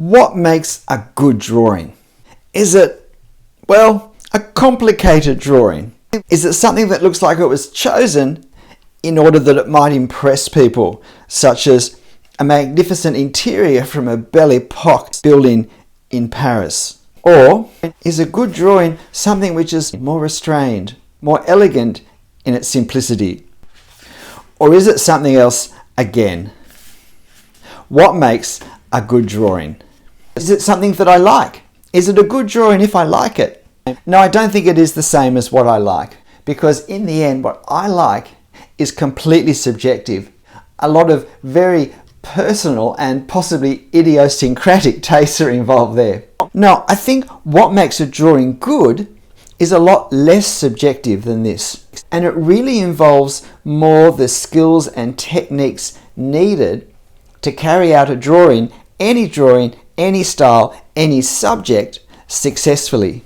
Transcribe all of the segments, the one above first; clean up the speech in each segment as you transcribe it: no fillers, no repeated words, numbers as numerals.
What makes a good drawing? Is it, well, a complicated drawing? Is it something that looks like it was chosen in order that it might impress people, such as a magnificent interior from a Belle Epoque building in Paris? Or is a good drawing something which is more restrained, more elegant in its simplicity? Or is it something else again? What makes a good drawing? Is it something that I like? Is it a good drawing if I like it? No, I don't think it is the same as what I like, because in the end what I like is completely subjective. A lot of very personal and possibly idiosyncratic tastes are involved there. No, I think what makes a drawing good is a lot less subjective than this, and it really involves more the skills and techniques needed to carry out a drawing, any style, any subject, successfully.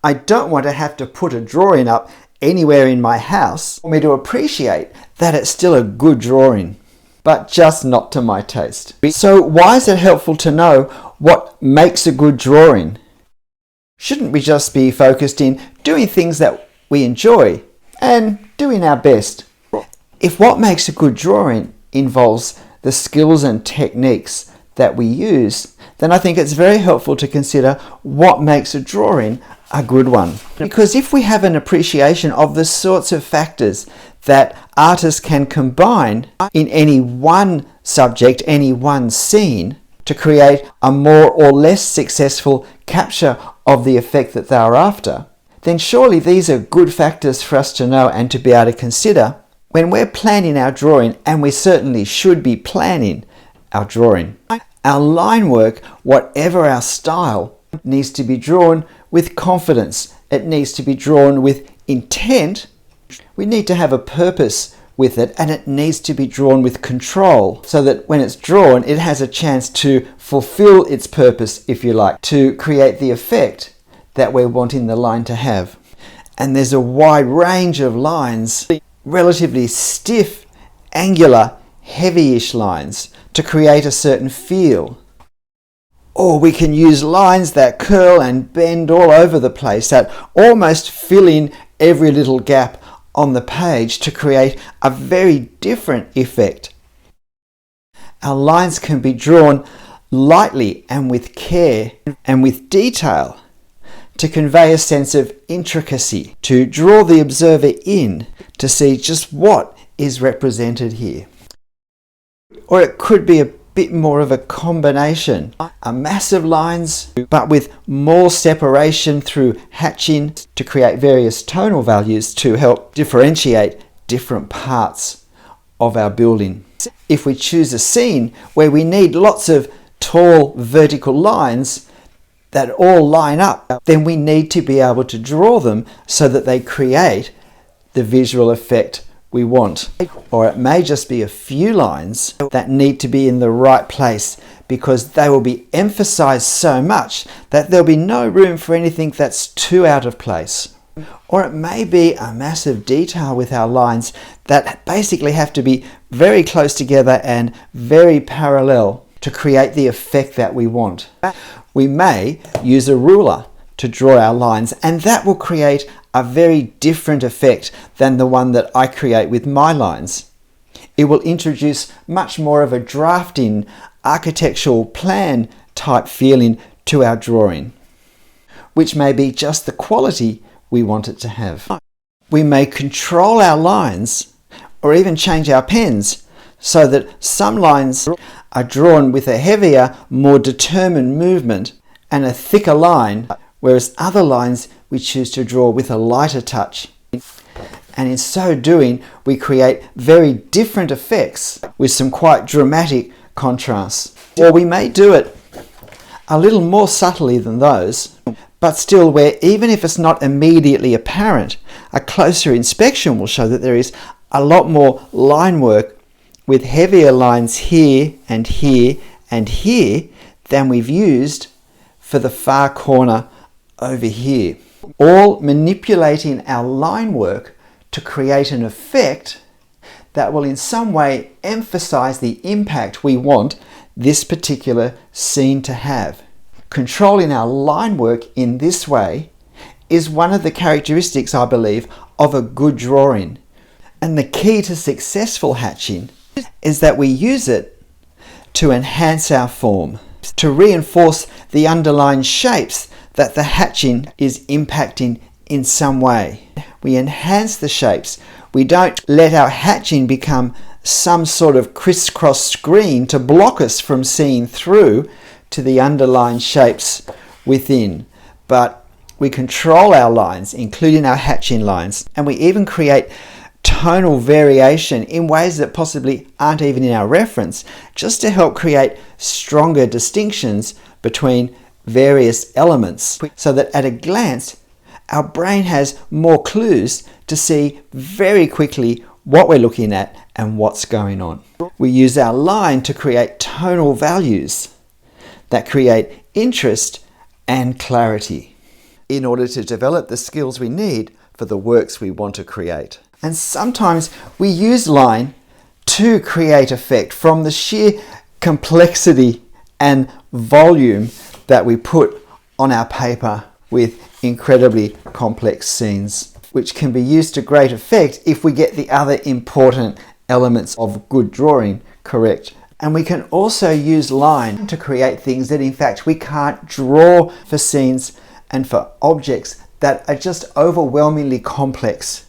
I don't want to have to put a drawing up anywhere in my house for me to appreciate that it's still a good drawing, but just not to my taste. So why is it helpful to know what makes a good drawing? Shouldn't we just be focused in doing things that we enjoy and doing our best? If what makes a good drawing involves the skills and techniques that we use, then I think it's very helpful to consider what makes a drawing a good one. Because if we have an appreciation of the sorts of factors that artists can combine in any one subject, any one scene, to create a more or less successful capture of the effect that they are after, then surely these are good factors for us to know and to be able to consider when we're planning our drawing, and we certainly should be planning our drawing. Our line work, whatever our style, needs to be drawn with confidence. It needs to be drawn with intent. We need to have a purpose with it, and it needs to be drawn with control, so that when it's drawn it has a chance to fulfill its purpose, if you like, to create the effect that we're wanting the line to have. And there's a wide range of lines, relatively stiff, angular, heavy-ish lines to create a certain feel. Or we can use lines that curl and bend all over the place, that almost fill in every little gap on the page to create a very different effect. Our lines can be drawn lightly and with care and with detail to convey a sense of intricacy, to draw the observer in to see just what is represented here. Or it could be a bit more of a combination, a massive lines but with more separation through hatching to create various tonal values to help differentiate different parts of our building. If we choose a scene where we need lots of tall vertical lines that all line up, then we need to be able to draw them so that they create the visual effect we want. Or it may just be a few lines that need to be in the right place because they will be emphasized so much that there'll be no room for anything that's too out of place. Or it may be a massive detail with our lines that basically have to be very close together and very parallel to create the effect that we want. We may use a ruler to draw our lines, and that will create a very different effect than the one that I create with my lines. It will introduce much more of a drafting, architectural plan type feeling to our drawing, which may be just the quality we want it to have. We may control our lines or even change our pens so that some lines are drawn with a heavier, more determined movement and a thicker line, whereas other lines we choose to draw with a lighter touch. And in so doing, we create very different effects with some quite dramatic contrasts. Or we may do it a little more subtly than those, but still where even if it's not immediately apparent, a closer inspection will show that there is a lot more line work with heavier lines here and here and here than we've used for the far corner over here. All manipulating our line work to create an effect that will in some way emphasize the impact we want this particular scene to have. Controlling our line work in this way is one of the characteristics, I believe, of a good drawing. And the key to successful hatching is that we use it to enhance our form, to reinforce the underlying shapes that the hatching is impacting in some way. We enhance the shapes. We don't let our hatching become some sort of crisscross screen to block us from seeing through to the underlying shapes within. But we control our lines, including our hatching lines, and we even create tonal variation in ways that possibly aren't even in our reference, just to help create stronger distinctions between various elements, so that at a glance our brain has more clues to see very quickly what we're looking at and what's going on. We use our line to create tonal values that create interest and clarity in order to develop the skills we need for the works we want to create. And sometimes we use line to create effect from the sheer complexity and volume that we put on our paper with incredibly complex scenes, which can be used to great effect if we get the other important elements of good drawing correct. And we can also use line to create things that in fact we can't draw for scenes and for objects that are just overwhelmingly complex.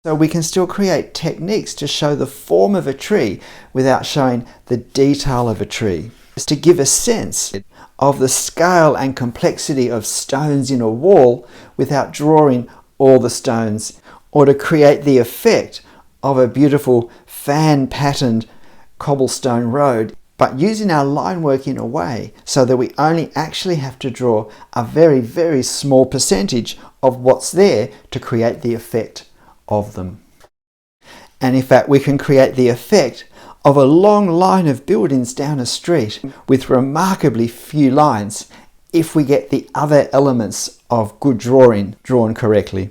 So we can still create techniques to show the form of a tree without showing the detail of a tree. It's to give a sense of the scale and complexity of stones in a wall without drawing all the stones, or to create the effect of a beautiful fan-patterned cobblestone road, but using our line work in a way so that we only actually have to draw a very, very small percentage of what's there to create the effect of them. And in fact, we can create the effect of a long line of buildings down a street with remarkably few lines if we get the other elements of good drawing drawn correctly.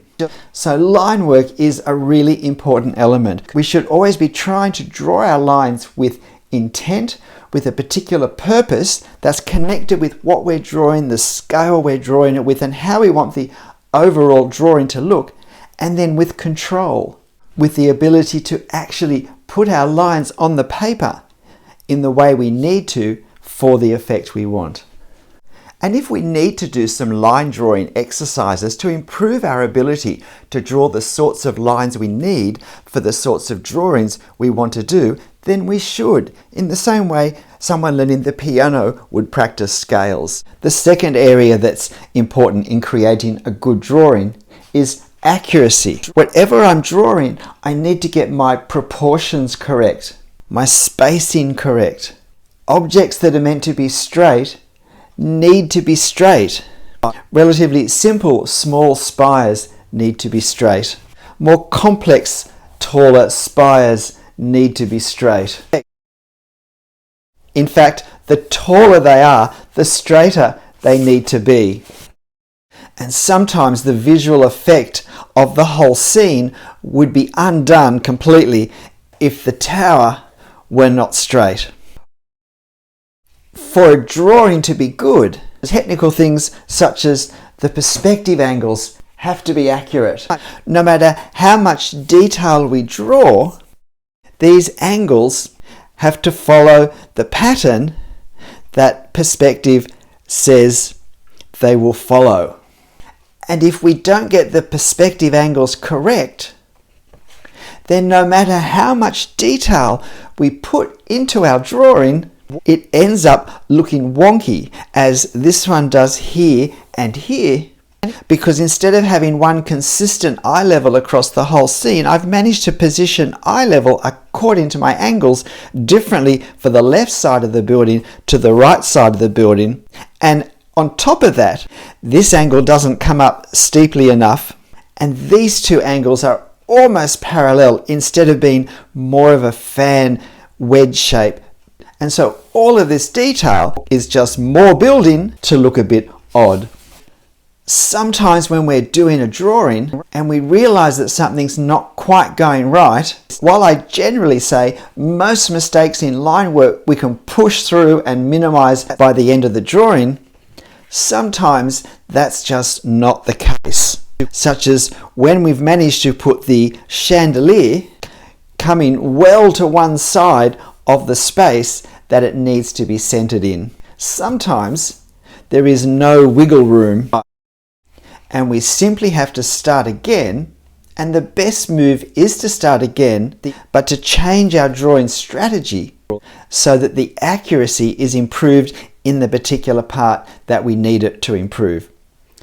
So line work is a really important element. We should always be trying to draw our lines with intent, with a particular purpose that's connected with what we're drawing, the scale we're drawing it with, and how we want the overall drawing to look, and then with control, with the ability to actually put our lines on the paper in the way we need to for the effect we want. And if we need to do some line drawing exercises to improve our ability to draw the sorts of lines we need for the sorts of drawings we want to do, then we should, in the same way someone learning the piano would practice scales. The second area that's important in creating a good drawing is accuracy. Whatever I'm drawing, I need to get my proportions correct, my spacing correct. Objects that are meant to be straight need to be straight. Relatively simple, small spires need to be straight. More complex, taller spires need to be straight. In fact, the taller they are, the straighter they need to be. And sometimes the visual effect of the whole scene would be undone completely if the tower were not straight. For a drawing to be good, technical things such as the perspective angles have to be accurate. No matter how much detail we draw, these angles have to follow the pattern that perspective says they will follow. And if we don't get the perspective angles correct, then no matter how much detail we put into our drawing, it ends up looking wonky, as this one does here and here, because instead of having one consistent eye level across the whole scene, I've managed to position eye level according to my angles differently for the left side of the building to the right side of the building. And on top of that, this angle doesn't come up steeply enough, and these two angles are almost parallel instead of being more of a fan wedge shape. And so all of this detail is just more building to look a bit odd. Sometimes when we're doing a drawing and we realize that something's not quite going right, while I generally say most mistakes in line work we can push through and minimize by the end of the drawing, sometimes that's just not the case. Such as when we've managed to put the chandelier coming well to one side of the space that it needs to be centered in. Sometimes there is no wiggle room and we simply have to start again, and the best move is to start again, but to change our drawing strategy so that the accuracy is improved in the particular part that we need it to improve,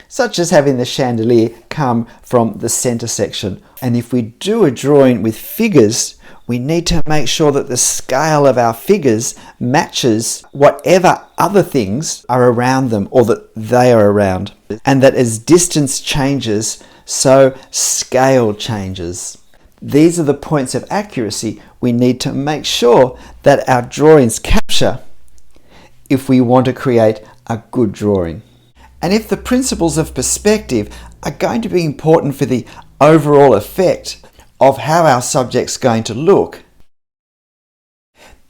such as having the chandelier come from the center section. And if we do a drawing with figures, we need to make sure that the scale of our figures matches whatever other things are around them or that they are around. And that as distance changes, so scale changes. These are the points of accuracy we need to make sure that our drawings capture if we want to create a good drawing. And if the principles of perspective are going to be important for the overall effect of how our subject's going to look,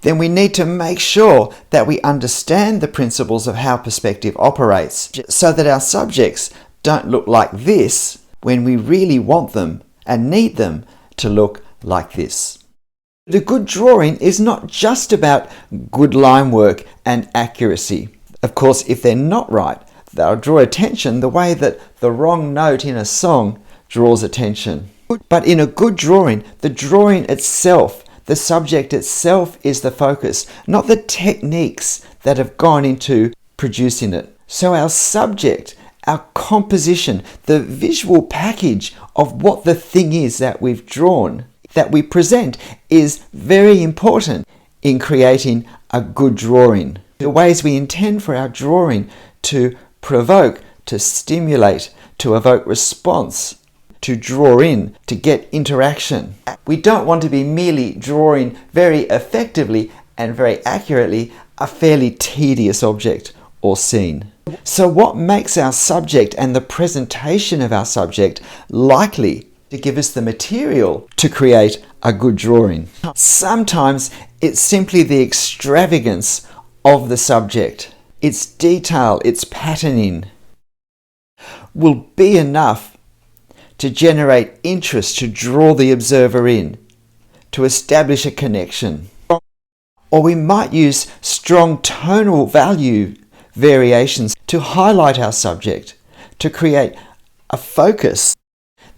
then we need to make sure that we understand the principles of how perspective operates so that our subjects don't look like this when we really want them and need them to look like this. The good drawing is not just about good line work and accuracy. Of course, if they're not right, they'll draw attention the way that the wrong note in a song draws attention. But in a good drawing, the drawing itself, the subject itself is the focus, not the techniques that have gone into producing it. So our subject, our composition, the visual package of what the thing is that we've drawn, that we present, is very important in creating a good drawing. The ways we intend for our drawing to provoke, to stimulate, to evoke response, to draw in, to get interaction. We don't want to be merely drawing very effectively and very accurately a fairly tedious object or scene. So what makes our subject and the presentation of our subject likely to give us the material to create a good drawing? Sometimes it's simply the extravagance of the subject. Its detail, its patterning will be enough to generate interest, to draw the observer in, to establish a connection. Or we might use strong tonal value variations to highlight our subject, to create a focus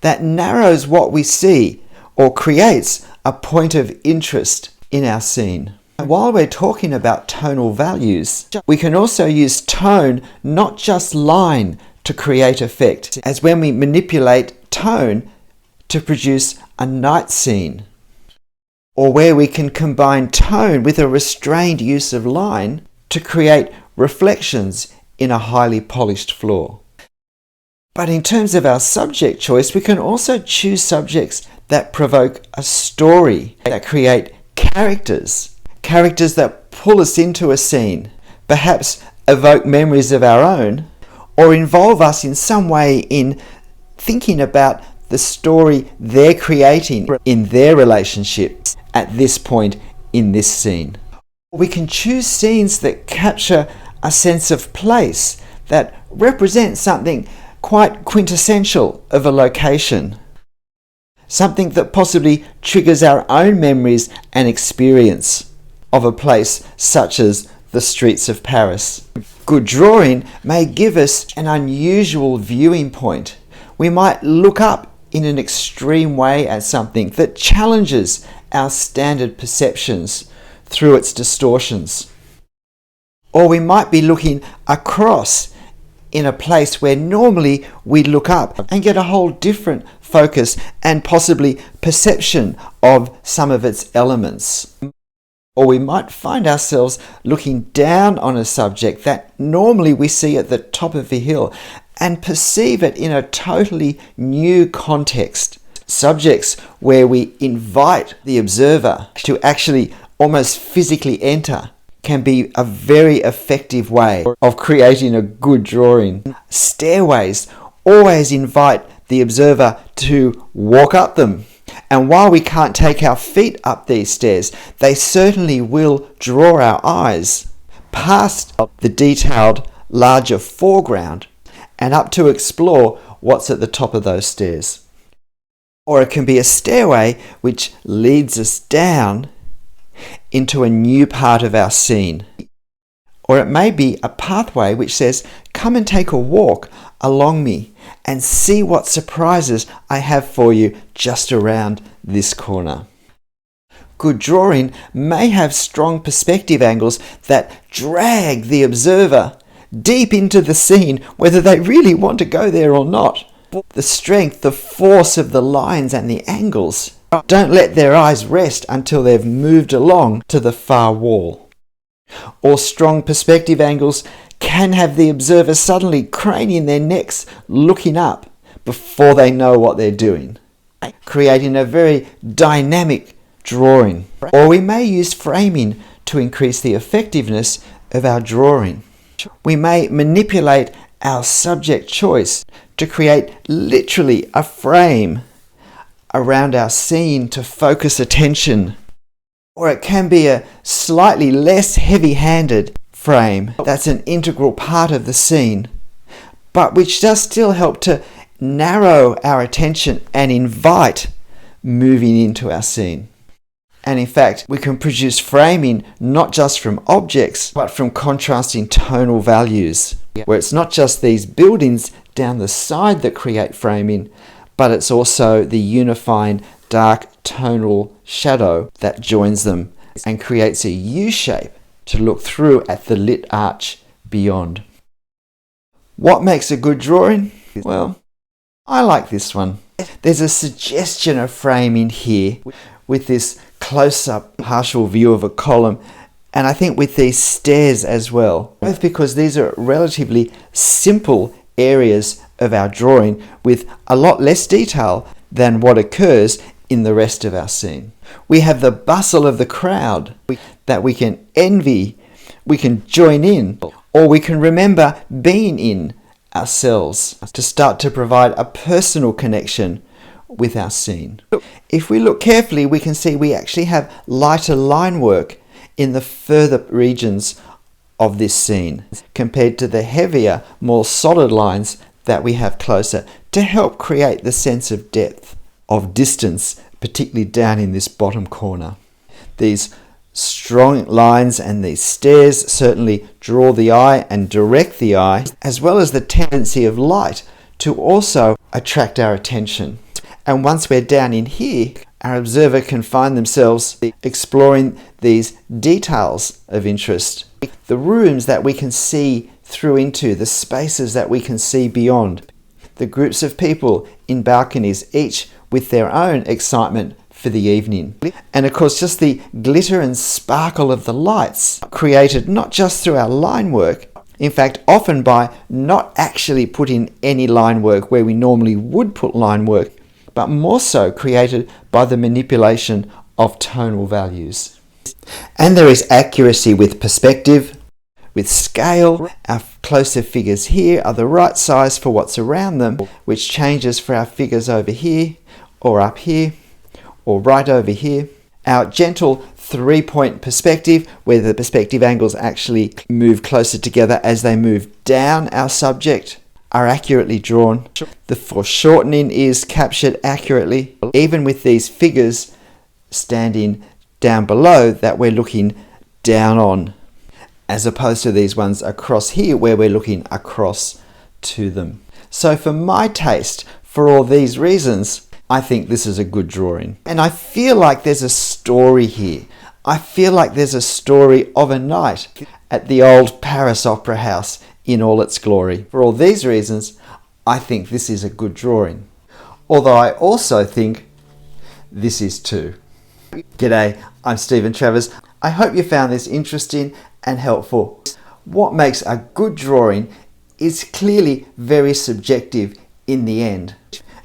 that narrows what we see or creates a point of interest in our scene. While we're talking about tonal values, we can also use tone, not just line, to create effect, as when we manipulate tone to produce a night scene, or where we can combine tone with a restrained use of line to create reflections in a highly polished floor. But in terms of our subject choice, we can also choose subjects that provoke a story, that create characters that pull us into a scene, perhaps evoke memories of our own, or involve us in some way in thinking about the story they're creating in their relationship at this point in this scene. We can choose scenes that capture a sense of place, that represent something quite quintessential of a location, something that possibly triggers our own memories and experience of a place such as the streets of Paris. Good drawing may give us an unusual viewing point. We might look up in an extreme way at something that challenges our standard perceptions through its distortions. Or we might be looking across in a place where normally we look up and get a whole different focus and possibly perception of some of its elements. Or we might find ourselves looking down on a subject that normally we see at the top of a hill and perceive it in a totally new context. Subjects where we invite the observer to actually almost physically enter can be a very effective way of creating a good drawing. Stairways always invite the observer to walk up them. And while we can't take our feet up these stairs, they certainly will draw our eyes past the detailed, larger foreground and up to explore what's at the top of those stairs. Or it can be a stairway which leads us down into a new part of our scene. Or it may be a pathway which says, come and take a walk along me and see what surprises I have for you just around this corner. Good drawing may have strong perspective angles that drag the observer deep into the scene, whether they really want to go there or not. The strength, the force of the lines and the angles don't let their eyes rest until they've moved along to the far wall. Or strong perspective angles can have the observer suddenly craning their necks looking up before they know what they're doing, creating a very dynamic drawing. Or we may use framing to increase the effectiveness of our drawing. We may manipulate our subject choice to create literally a frame around our scene to focus attention. Or it can be a slightly less heavy-handed frame that's an integral part of the scene, but which does still help to narrow our attention and invite moving into our scene. And in fact, we can produce framing not just from objects, but from contrasting tonal values, where it's not just these buildings down the side that create framing, but it's also the unifying dark tonal shadow that joins them and creates a U shape to look through at the lit arch beyond. What makes a good drawing? Well, I like this one. There's a suggestion of framing here with this close-up partial view of a column, and I think with these stairs as well, both because these are relatively simple areas of our drawing with a lot less detail than what occurs in the rest of our scene. We have the bustle of the crowd that we can envy, we can join in, or we can remember being in ourselves to start to provide a personal connection with our scene. If we look carefully, we can see we actually have lighter line work in the further regions of this scene compared to the heavier, more solid lines that we have closer to help create the sense of depth, of distance, particularly down in this bottom corner. These strong lines and these stairs certainly draw the eye and direct the eye, as well as the tendency of light to also attract our attention. And once we're down in here, our observer can find themselves exploring these details of interest, the rooms that we can see through into, the spaces that we can see beyond, the groups of people in balconies, each with their own excitement for the evening. And of course, just the glitter and sparkle of the lights created not just through our line work, in fact, often by not actually putting any line work where we normally would put line work, but more so created by the manipulation of tonal values. And there is accuracy with perspective, with scale. Our closer figures here are the right size for what's around them, which changes for our figures over here, or up here, or right over here. Our gentle 3-point perspective, where the perspective angles actually move closer together as they move down our subject, are accurately drawn. The foreshortening is captured accurately, even with these figures standing down below that we're looking down on, as opposed to these ones across here where we're looking across to them. So for my taste, for all these reasons, I think this is a good drawing. And I feel like there's a story here. I feel like there's a story of a night at the old Paris Opera House in all its glory. For all these reasons, I think this is a good drawing. Although I also think this is too. G'day, I'm Stephen Travers. I hope you found this interesting and helpful. What makes a good drawing is clearly very subjective in the end.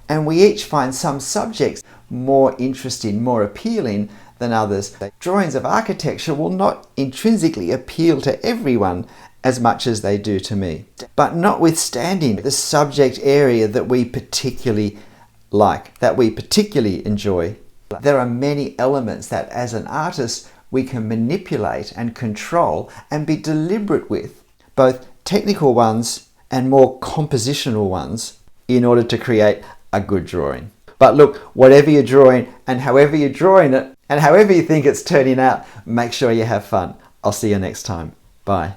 And we each find some subjects more interesting, more appealing than others. Drawings of architecture will not intrinsically appeal to everyone as much as they do to me. But notwithstanding the subject area that we particularly like, that we particularly enjoy, there are many elements that as an artist we can manipulate and control and be deliberate with, both technical ones and more compositional ones, in order to create a good drawing. But look, whatever you're drawing and however you're drawing it and however you think it's turning out, make sure you have fun. I'll see you next time. Bye.